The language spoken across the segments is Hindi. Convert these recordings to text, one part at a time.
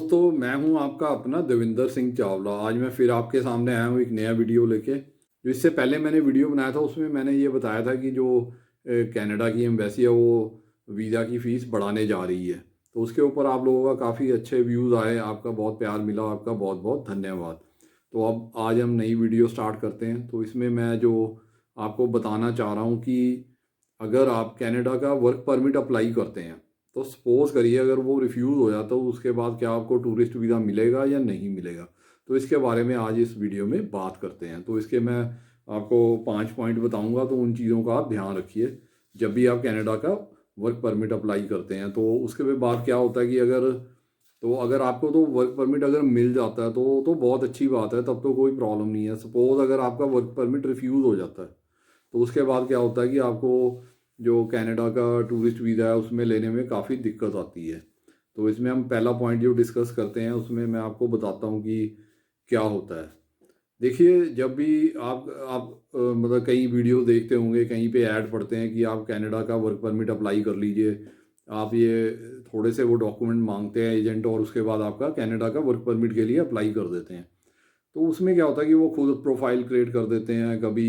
दोस्तों, मैं हूं आपका अपना देविंदर सिंह चावला। आज मैं फिर आपके सामने आया हूं एक नया वीडियो लेके। जो इससे पहले मैंने वीडियो बनाया था उसमें मैंने ये बताया था कि जो कनाडा की एम्बेसी है वो वीज़ा की फ़ीस बढ़ाने जा रही है। तो उसके ऊपर आप लोगों का काफ़ी अच्छे व्यूज़ आए, आपका बहुत प्यार मिला, आपका बहुत बहुत धन्यवाद। तो अब आज हम नई वीडियो स्टार्ट करते हैं। तो इसमें मैं जो आपको बताना चाह रहा हूँ कि अगर आप कनाडा का वर्क परमिट अप्लाई करते हैं तो सपोज़ करिए अगर वो रिफ्यूज़ हो जाता तो उसके बाद क्या आपको टूरिस्ट वीज़ा मिलेगा या नहीं मिलेगा। तो इसके बारे में आज इस वीडियो में बात करते हैं। तो इसके मैं आपको 5 पॉइंट बताऊंगा, तो उन चीज़ों का आप ध्यान रखिए जब भी आप कनाडा का वर्क परमिट अप्लाई करते हैं। तो उसके बाद क्या होता है कि अगर आपको तो वर्क परमिट अगर मिल जाता है तो बहुत अच्छी बात है, तब तो कोई प्रॉब्लम नहीं है। सपोज़ अगर आपका वर्क परमिट रिफ्यूज़ हो जाता है तो उसके बाद क्या होता है कि आपको जो कनाडा का टूरिस्ट वीज़ा है उसमें लेने में काफ़ी दिक्कत आती है। तो इसमें हम पहला पॉइंट जो डिस्कस करते हैं उसमें मैं आपको बताता हूँ कि क्या होता है। देखिए, जब भी आप मतलब कई वीडियो देखते होंगे, कहीं पे ऐड पढ़ते हैं कि आप कनाडा का वर्क परमिट अप्लाई कर लीजिए। आप ये थोड़े से वो डॉक्यूमेंट मांगते हैं एजेंट और उसके बाद आपका कनाडा का वर्क परमिट के लिए अप्लाई कर देते हैं। तो उसमें क्या होता है कि वो खुद प्रोफाइल क्रिएट कर देते हैं। कभी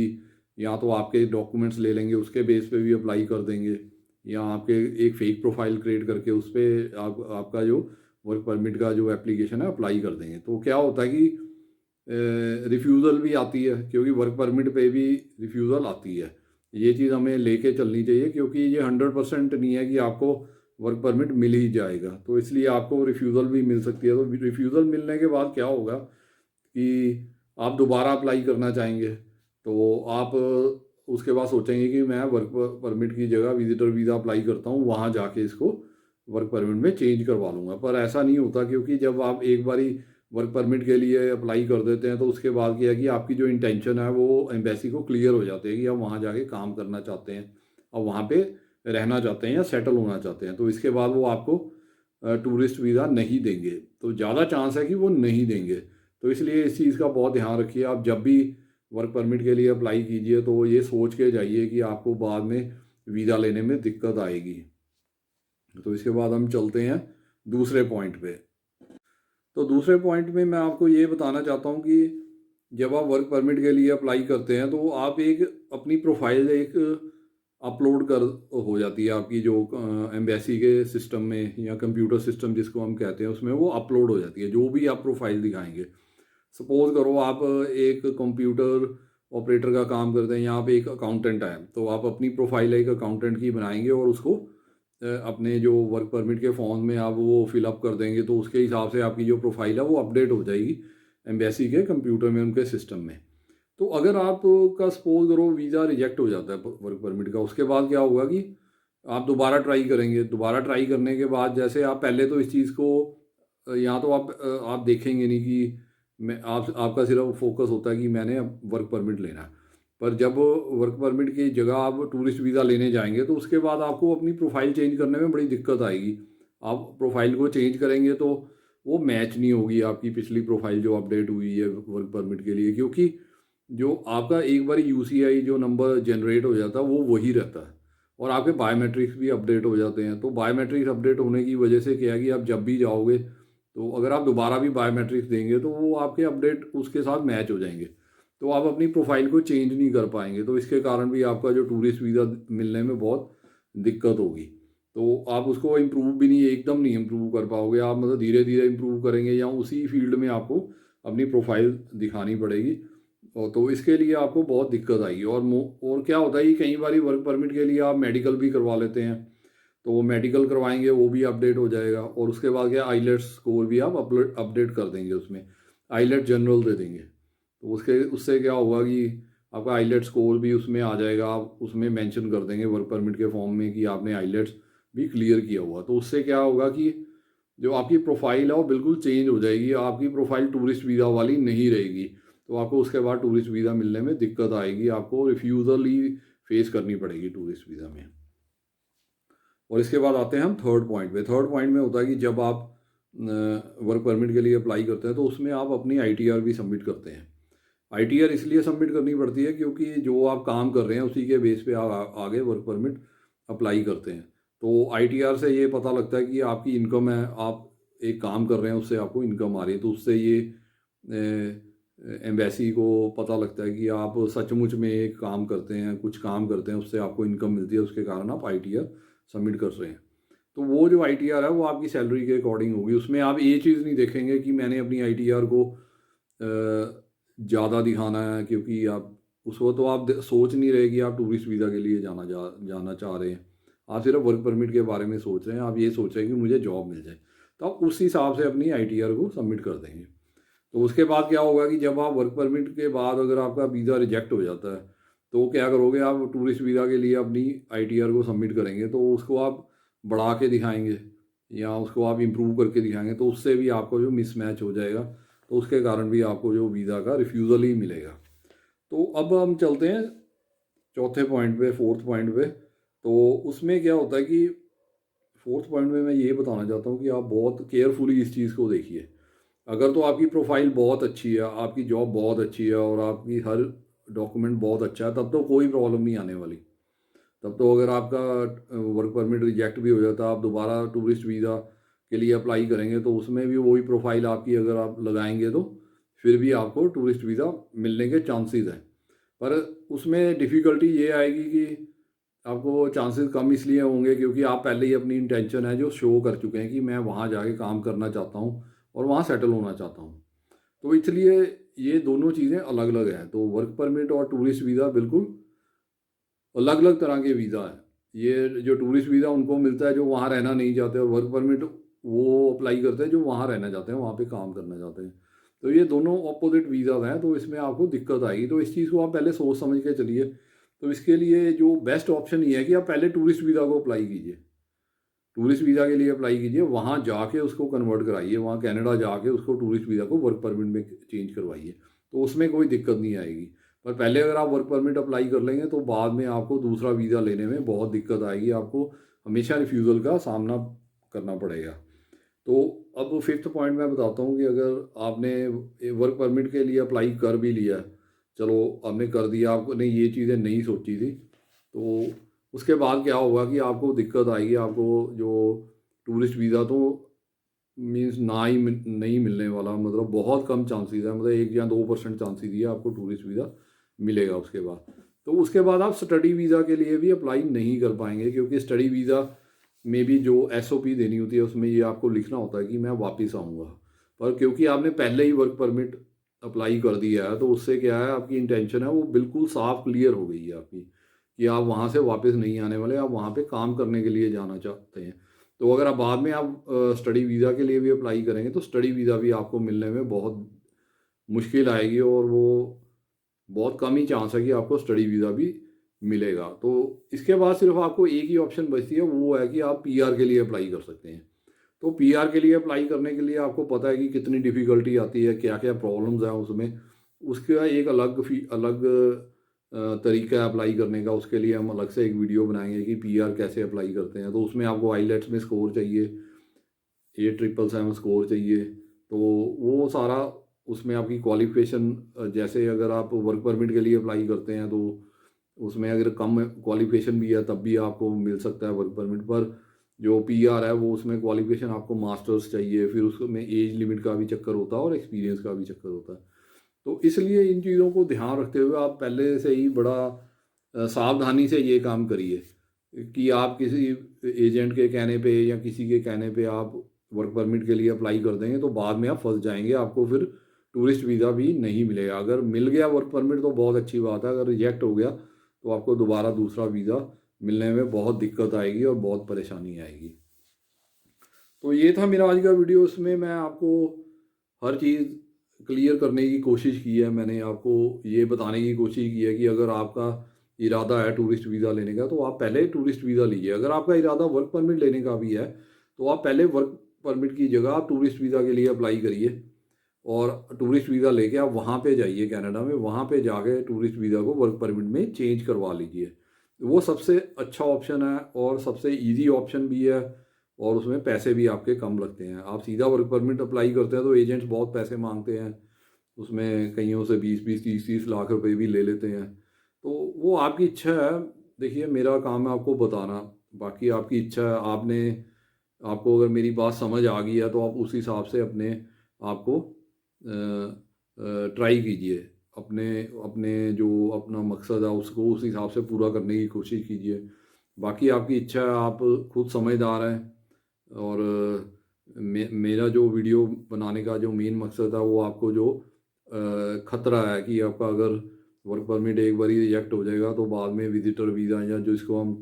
या तो आपके डॉक्यूमेंट्स ले लेंगे, उसके बेस पे भी अप्लाई कर देंगे, या आपके एक फ़ेक प्रोफाइल क्रिएट करके उस पे आपका जो वर्क परमिट का जो एप्लीकेशन है अप्लाई कर देंगे। तो क्या होता है कि रिफ्यूज़ल भी आती है, क्योंकि वर्क परमिट पे भी रिफ्यूज़ल आती है। ये चीज़ हमें लेके चलनी चाहिए, क्योंकि ये 100% नहीं है कि आपको वर्क परमिट मिल ही जाएगा। तो इसलिए आपको रिफ्यूज़ल भी मिल सकती है। तो रिफ्यूज़ल मिलने के बाद क्या होगा कि आप दोबारा अप्लाई करना चाहेंगे, तो आप उसके बाद सोचेंगे कि मैं वर्क परमिट की जगह विजिटर वीज़ा अप्लाई करता हूँ, वहाँ जाके इसको वर्क परमिट में चेंज करवा लूँगा। पर ऐसा नहीं होता, क्योंकि जब आप एक बारी वर्क परमिट के लिए अप्लाई कर देते हैं तो उसके बाद क्या है कि आपकी जो इंटेंशन है वो एम्बेसी को क्लियर हो जाती है कि आप वहाँ जाके काम करना चाहते हैं और वहाँ पे रहना चाहते हैं या सेटल होना चाहते हैं। तो इसके बाद वो आपको टूरिस्ट वीज़ा नहीं देंगे, तो ज़्यादा चांस है कि वो नहीं देंगे। तो इसलिए इस चीज़ का बहुत ध्यान रखिए। आप जब भी वर्क परमिट के लिए अप्लाई कीजिए तो ये सोच के जाइए कि आपको बाद में वीज़ा लेने में दिक्कत आएगी। तो इसके बाद हम चलते हैं दूसरे पॉइंट पे। तो दूसरे पॉइंट में मैं आपको ये बताना चाहता हूँ कि जब आप वर्क परमिट के लिए अप्लाई करते हैं तो आप एक अपनी प्रोफाइल एक अपलोड कर हो जाती है आपकी जो एम्बेसी के सिस्टम में, या कंप्यूटर सिस्टम जिसको हम कहते हैं, उसमें वो अपलोड हो जाती है जो भी आप प्रोफाइल दिखाएंगे। सपोज़ करो आप एक कंप्यूटर ऑपरेटर का काम करते हैं या आप एक अकाउंटेंट हैं, तो आप अपनी प्रोफाइल एक अकाउंटेंट की बनाएंगे और उसको अपने जो वर्क परमिट के फॉर्म में आप वो फिलअप कर देंगे, तो उसके हिसाब से आपकी जो प्रोफाइल है वो अपडेट हो जाएगी एम्बेसी के कंप्यूटर में, उनके सिस्टम में। तो अगर आपका सपोज करो वीज़ा रिजेक्ट हो जाता है वर्क परमिट का, उसके बाद क्या होगा कि आप दोबारा ट्राई करेंगे। दोबारा ट्राई करने के बाद जैसे आप पहले तो इस चीज़ को या तो आप देखेंगे नहीं कि मैं आपका सिर्फ फोकस होता है कि मैंने अब वर्क परमिट लेना है। पर जब वर्क परमिट की जगह आप टूरिस्ट वीज़ा लेने जाएंगे तो उसके बाद आपको अपनी प्रोफाइल चेंज करने में बड़ी दिक्कत आएगी। आप प्रोफाइल को चेंज करेंगे तो वो मैच नहीं होगी आपकी पिछली प्रोफाइल जो अपडेट हुई है वर्क परमिट के लिए, क्योंकि जो आपका एक बार यूसीआई जो नंबर जनरेट हो जाता है वो वही रहता है, और आपके बायोमेट्रिक्स भी अपडेट हो जाते हैं। तो बायोमेट्रिक्स अपडेट होने की वजह से क्या है कि आप जब भी जाओगे तो अगर आप दोबारा भी बायोमेट्रिक्स देंगे तो वो आपके अपडेट उसके साथ मैच हो जाएंगे, तो आप अपनी प्रोफाइल को चेंज नहीं कर पाएंगे। तो इसके कारण भी आपका जो टूरिस्ट वीज़ा मिलने में बहुत दिक्कत होगी। तो आप उसको इम्प्रूव भी नहीं, एकदम नहीं इम्प्रूव कर पाओगे आप, मतलब धीरे धीरे इम्प्रूव करेंगे या उसी फील्ड में आपको अपनी प्रोफाइल दिखानी पड़ेगी। और तो इसके लिए आपको बहुत दिक्कत आएगी। और क्या होता है कि कई बार वर्क परमिट के लिए आप मेडिकल भी करवा लेते हैं, तो वो मेडिकल करवाएंगे वो भी अपडेट हो जाएगा। और उसके बाद क्या, आईलेट्स स्कोर भी आप अपडेट कर देंगे, उसमें आईलेट जनरल दे देंगे, तो उसके उससे क्या होगा कि आपका आईलेट स्कोर भी उसमें आ जाएगा। आप उसमें मेंशन कर देंगे वर्क परमिट के फॉर्म में कि आपने आईलेट्स भी क्लियर किया हुआ। तो उससे क्या होगा कि जो आपकी प्रोफाइल है वो बिल्कुल चेंज हो जाएगी, आपकी प्रोफाइल टूरिस्ट वीज़ा वाली नहीं रहेगी। तो आपको उसके बाद टूरिस्ट वीज़ा मिलने में दिक्कत आएगी, आपको रिफ्यूज़ल ही फेस करनी पड़ेगी टूरिस्ट वीज़ा में। और इसके बाद आते हैं हम थर्ड पॉइंट पे। थर्ड पॉइंट में होता है कि जब आप वर्क परमिट के लिए अप्लाई करते हैं तो उसमें आप अपनी आईटीआर भी सबमिट करते हैं। आईटीआर इसलिए सबमिट करनी पड़ती है क्योंकि जो आप काम कर रहे हैं उसी के बेस पे आप आगे वर्क परमिट अप्लाई करते हैं। तो आईटीआर से ये पता लगता है कि आपकी इनकम है, आप एक काम कर रहे हैं उससे आपको इनकम आ रही है, तो उससे ये एम्बेसी को पता लगता है कि आप सचमुच में एक काम करते हैं, कुछ काम करते हैं, उससे आपको इनकम मिलती है, उसके कारण आप ITR सबमिट कर रहे हैं। तो वो जो ITR है वो आपकी सैलरी के अकॉर्डिंग होगी। उसमें आप ये चीज़ नहीं देखेंगे कि मैंने अपनी ITR को ज़्यादा दिखाना है, क्योंकि आप उस वक्त तो आप सोच नहीं रहे कि आप टूरिस्ट वीज़ा के लिए जाना चाह रहे हैं। आप सिर्फ वर्क परमिट के बारे में सोच रहे हैं, आप ये सोच रहे हैं कि मुझे जॉब मिल जाए, तो आप उस हिसाब से अपनी ITR को सबमिट कर देंगे। तो उसके बाद क्या होगा कि जब आप वर्क परमिट के बाद अगर आपका वीज़ा रिजेक्ट हो जाता है, तो क्या करोगे, आप टूरिस्ट वीज़ा के लिए अपनी ITR को सबमिट करेंगे, तो उसको आप बढ़ा के दिखाएंगे या उसको आप इम्प्रूव करके दिखाएंगे, तो उससे भी आपको जो मिसमैच हो जाएगा, तो उसके कारण भी आपको जो वीज़ा का रिफ्यूज़ल ही मिलेगा। तो अब हम चलते हैं चौथे पॉइंट पे, फोर्थ पॉइंट पे। तो उसमें क्या होता है कि फोर्थ पॉइंट में मैं ये बताना चाहता हूँ कि आप बहुत केयरफुली इस चीज़ को देखिए। अगर तो आपकी प्रोफाइल बहुत अच्छी है, आपकी जॉब बहुत अच्छी है और आपकी हर डॉक्यूमेंट बहुत अच्छा है, तब तो कोई प्रॉब्लम नहीं आने वाली। तब तो अगर आपका वर्क परमिट रिजेक्ट भी हो जाता है, आप दोबारा टूरिस्ट वीज़ा के लिए अप्लाई करेंगे, तो उसमें भी वही प्रोफाइल आपकी अगर आप लगाएंगे, तो फिर भी आपको टूरिस्ट वीज़ा मिलने के चांसेस हैं। पर उसमें डिफ़िकल्टी ये आएगी कि आपको चांसेस कम इसलिए होंगे क्योंकि आप पहले ही अपनी इंटेंशन है जो शो कर चुके हैं कि मैं वहाँ जाके काम करना चाहता हूँ और वहाँ सेटल होना चाहता हूँ। तो इसलिए ये दोनों चीज़ें अलग अलग हैं। तो वर्क परमिट और टूरिस्ट वीज़ा बिल्कुल अलग अलग तरह के वीज़ा हैं। ये जो टूरिस्ट वीज़ा उनको मिलता है जो वहाँ रहना नहीं चाहते, और वर्क परमिट वो अप्लाई करते हैं जो वहाँ रहना चाहते हैं, वहाँ पे काम करना चाहते हैं। तो ये दोनों अपोजिट वीज़ाज हैं, तो इसमें आपको दिक्कत आएगी। तो इस चीज़ को आप पहले सोच समझ के चलिए। तो इसके लिए जो बेस्ट ऑप्शन ये है कि आप पहले टूरिस्ट वीज़ा को अप्लाई कीजिए। टूरिस्ट वीज़ा के लिए अप्लाई कीजिए, वहाँ जाके उसको कन्वर्ट कराइए, वहाँ कनाडा जाके उसको टूरिस्ट वीज़ा को वर्क परमिट में चेंज करवाइए, तो उसमें कोई दिक्कत नहीं आएगी। पर पहले अगर आप वर्क परमिट अप्लाई कर लेंगे तो बाद में आपको दूसरा वीज़ा लेने में बहुत दिक्कत आएगी, आपको हमेशा रिफ्यूज़ल का सामना करना पड़ेगा। तो अब फिफ्थ पॉइंट मैं बताता हूँ कि अगर आपने वर्क परमिट के लिए अप्लाई कर भी लिया, चलो आपने कर दिया, आपने ये चीज़ें नहीं सोची थी, तो उसके बाद क्या होगा कि आपको दिक्कत आएगी। आपको जो टूरिस्ट वीज़ा तो मीन्स नहीं मिलने वाला, मतलब बहुत कम चांसेस है, मतलब 1 या 2% चांसेस ही है आपको टूरिस्ट वीज़ा मिलेगा उसके बाद। तो उसके बाद आप स्टडी वीज़ा के लिए भी अप्लाई नहीं कर पाएंगे, क्योंकि स्टडी वीज़ा में भी जो SOP देनी होती है उसमें ये आपको लिखना होता है कि मैं वापस आऊँगा। पर क्योंकि आपने पहले ही वर्क परमिट अप्लाई कर दिया है, तो उससे क्या है, आपकी इंटेंशन है वो बिल्कुल साफ क्लियर हो गई है आपकी, कि आप वहाँ से वापस नहीं आने वाले, आप वहाँ पे काम करने के लिए जाना चाहते हैं। तो अगर आप बाद में आप स्टडी वीज़ा के लिए भी अप्लाई करेंगे, तो स्टडी वीज़ा भी आपको मिलने में बहुत मुश्किल आएगी, और वो बहुत कम ही चांस है कि आपको स्टडी वीज़ा भी मिलेगा। तो इसके बाद सिर्फ आपको एक ही ऑप्शन बचती है, वो है कि आप PR के लिए अप्लाई कर सकते हैं। तो PR के लिए अप्लाई करने के लिए आपको पता है कि कितनी डिफ़िकल्टी आती है, क्या क्या प्रॉब्लम्स हैं उसमें। उसका एक अलग तरीका है अप्लाई करने का। उसके लिए हम अलग से एक वीडियो बनाएंगे कि PR कैसे अप्लाई करते हैं। तो उसमें आपको IELTS में स्कोर चाहिए, 8,777 स्कोर चाहिए। तो वो सारा उसमें आपकी क्वालिफिकेशन, जैसे अगर आप वर्क परमिट के लिए अप्लाई करते हैं तो उसमें अगर कम क्वालिफिकेशन भी है तब भी आपको मिल सकता है वर्क परमिट। पर जो PR है वो उसमें क्वालिफिकेशन आपको मास्टर्स चाहिए, फिर उसमें एज लिमिट का भी चक्कर होता है और एक्सपीरियंस का भी चक्कर होता है। तो इसलिए इन चीज़ों को ध्यान रखते हुए आप पहले से ही बड़ा सावधानी से ये काम करिए कि आप किसी एजेंट के कहने पे या किसी के कहने पे आप वर्क परमिट के लिए अप्लाई कर देंगे तो बाद में आप फंस जाएंगे, आपको फिर टूरिस्ट वीज़ा भी नहीं मिलेगा। अगर मिल गया वर्क परमिट तो बहुत अच्छी बात है, अगर रिजेक्ट हो गया तो आपको दोबारा दूसरा वीज़ा मिलने में बहुत दिक्कत आएगी और बहुत परेशानी आएगी। तो ये था मेरा आज का वीडियो। इसमें मैं आपको हर चीज़ क्लियर करने की कोशिश की है। मैंने आपको ये बताने की कोशिश की है कि अगर आपका इरादा है टूरिस्ट वीज़ा लेने का तो आप पहले टूरिस्ट वीज़ा लीजिए। अगर आपका इरादा वर्क परमिट लेने का भी है तो आप पहले वर्क परमिट की जगह आप टूरिस्ट वीज़ा के लिए अप्लाई करिए, और टूरिस्ट वीज़ा लेके आप वहाँ पे जाइए कनाडा में, वहाँ पे जाके टूरिस्ट वीज़ा को वर्क परमिट में चेंज करवा लीजिए। वो सबसे अच्छा ऑप्शन है और सबसे इजी ऑप्शन भी है, और उसमें पैसे भी आपके कम लगते हैं। आप सीधा वर्क परमिट अप्लाई करते हैं तो एजेंट्स बहुत पैसे मांगते हैं, उसमें कईयों से 20-20, 30-30 लाख रुपए भी ले लेते हैं। तो वो आपकी इच्छा है। देखिए, मेरा काम है आपको बताना, बाकी आपकी इच्छा है। आपने आपको अगर मेरी बात समझ आ गई है तो आप उस हिसाब से अपने आप को ट्राई कीजिए, अपने अपने जो अपना मकसद है उसको उस हिसाब से पूरा करने की कोशिश कीजिए। बाकी आपकी इच्छा है, आप खुद समझदार हैं। और मेरा जो वीडियो बनाने का जो मेन मकसद है वो आपको जो खतरा है कि आपका अगर वर्क परमिट एक बार ही रिजेक्ट हो जाएगा तो बाद में विजिटर वीज़ा या जो इसको हम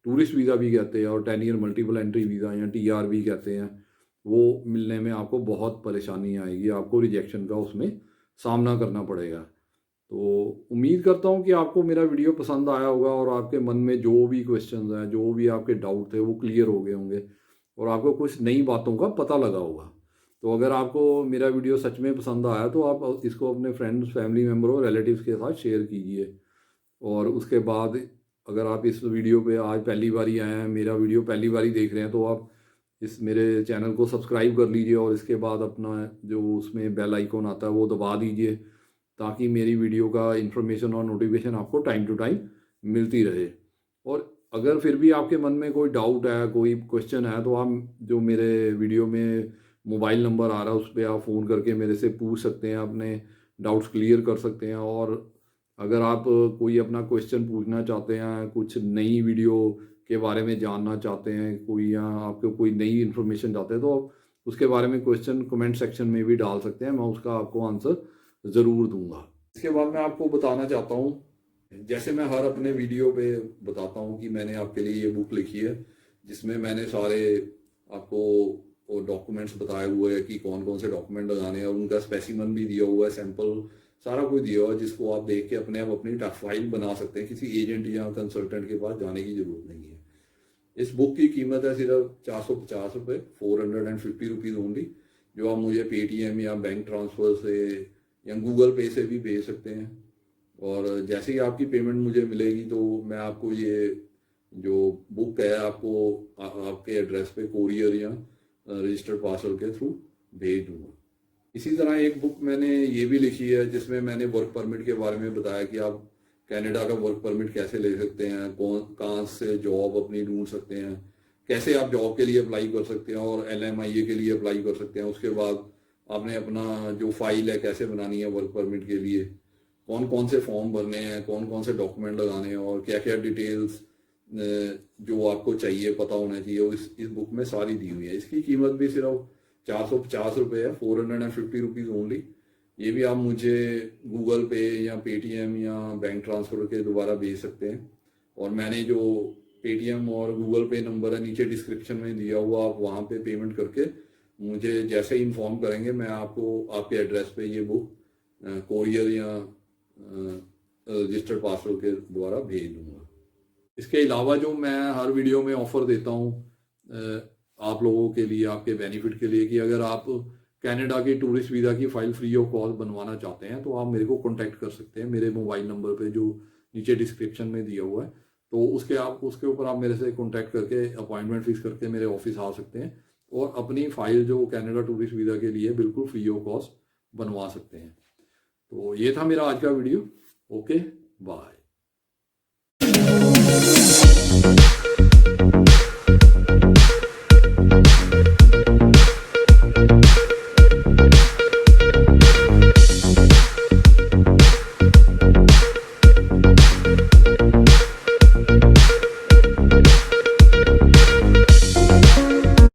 टूरिस्ट वीज़ा भी कहते हैं और 10 ईयर मल्टीपल एंट्री वीज़ा या TR भी कहते हैं, वो मिलने में आपको बहुत परेशानी आएगी, आपको रिजेक्शन का उसमें सामना करना पड़ेगा। तो उम्मीद करता हूँ कि आपको मेरा वीडियो पसंद आया होगा और आपके मन में जो भी क्वेश्चंस हैं, जो भी आपके डाउट थे वो क्लियर हो गए होंगे और आपको कुछ नई बातों का पता लगा होगा। तो अगर आपको मेरा वीडियो सच में पसंद आया तो आप इसको अपने फ्रेंड्स, फैमिली मेम्बर और रिलेटिव्स के साथ शेयर कीजिए। और उसके बाद अगर आप इस वीडियो पे आज पहली बार ही आए हैं, मेरा वीडियो पहली बार ही देख रहे हैं, तो आप इस मेरे चैनल को सब्सक्राइब कर लीजिए और इसके बाद अपना जो उसमें बेल आइकॉन आता है वो दबा दीजिए, ताकि मेरी वीडियो का इन्फॉर्मेशन और नोटिफिकेशन आपको टाइम टू टाइम मिलती रहे। और अगर फिर भी आपके मन में कोई डाउट है, कोई क्वेश्चन है, तो आप जो मेरे वीडियो में मोबाइल नंबर आ रहा है उस पर आप फ़ोन करके मेरे से पूछ सकते हैं, अपने डाउट्स क्लियर कर सकते हैं। और अगर आप कोई अपना क्वेश्चन पूछना चाहते हैं, कुछ नई वीडियो के बारे में जानना चाहते हैं, कोई या आपको कोई नई इन्फॉर्मेशन चाहते हैं, तो आप उसके बारे में क्वेश्चन कमेंट सेक्शन में भी डाल सकते हैं, मैं उसका आपको आंसर ज़रूर दूंगा। इसके बाद मैं आपको बताना चाहता हूँ, जैसे मैं हर अपने वीडियो पे बताता हूँ कि मैंने आपके लिए ये बुक लिखी है, जिसमें मैंने सारे आपको डॉक्यूमेंट्स बताए हुए हैं कि कौन कौन से डॉक्यूमेंट लगाने हैं, और उनका स्पेसिमन भी दिया हुआ है, सैंपल सारा कुछ दिया हुआ है, जिसको आप देख के अपने आप अपनी फाइल बना सकते हैं। किसी एजेंट या कंसल्टेंट के पास जाने की ज़रूरत नहीं है। इस बुक की कीमत है सिर्फ 450 रुपये, 450 रुपीज़ ओनली, जो आप मुझे पेटीएम या बैंक ट्रांसफ़र से या गूगल पे से भी भेज सकते हैं। और जैसे ही आपकी पेमेंट मुझे मिलेगी तो मैं आपको ये जो बुक है आपको आपके एड्रेस पे कोरियर या रजिस्टर्ड पार्सल के थ्रू भेज दूंगा। इसी तरह एक बुक मैंने ये भी लिखी है, जिसमें मैंने वर्क परमिट के बारे में बताया कि आप कनाडा का वर्क परमिट कैसे ले सकते हैं, कहाँ से जॉब अपनी ढूंढ सकते हैं, कैसे आप जॉब के लिए अप्लाई कर सकते हैं और LMIA के लिए अप्लाई कर सकते हैं। उसके बाद आपने अपना जो फाइल है कैसे बनानी है वर्क परमिट के लिए, कौन कौन से फॉर्म भरने हैं, कौन कौन से डॉक्यूमेंट लगाने हैं और क्या क्या डिटेल्स जो आपको चाहिए पता होना चाहिए, वो इस बुक में सारी दी हुई है। इसकी कीमत भी सिर्फ 450 रुपये है, 450 रुपीज़ ओनली। ये भी आप मुझे गूगल पे या पेटीएम या बैंक ट्रांसफ़र के द्वारा भेज सकते हैं। और मैंने जो पेटीएम और गूगल पे नंबर है नीचे डिस्क्रिप्शन में दिया हुआ, आप वहाँ पे पेमेंट करके मुझे जैसे ही इन्फॉर्म करेंगे, मैं आपको आपके एड्रेस पे ये बुक कोरियर या रजिस्टर्ड पार्सल के द्वारा भेज दूँगा। इसके अलावा जो मैं हर वीडियो में ऑफ़र देता हूँ आप लोगों के लिए, आपके बेनिफिट के लिए, कि अगर आप कनाडा की टूरिस्ट वीज़ा की फ़ाइल फ्री ऑफ कॉस्ट बनवाना चाहते हैं तो आप मेरे को कॉन्टैक्ट कर सकते हैं मेरे मोबाइल नंबर पे जो नीचे डिस्क्रिप्शन में दिया हुआ है। तो उसके ऊपर आप मेरे से कॉन्टैक्ट करके अपॉइंटमेंट फिक्स करके मेरे ऑफिस आ सकते हैं और अपनी फ़ाइल जो कनाडा टूरिस्ट वीज़ा के लिए बिल्कुल फ्री ऑफ कॉस्ट बनवा सकते हैं। तो ये था मेरा आज का वीडियो। Okay, bye.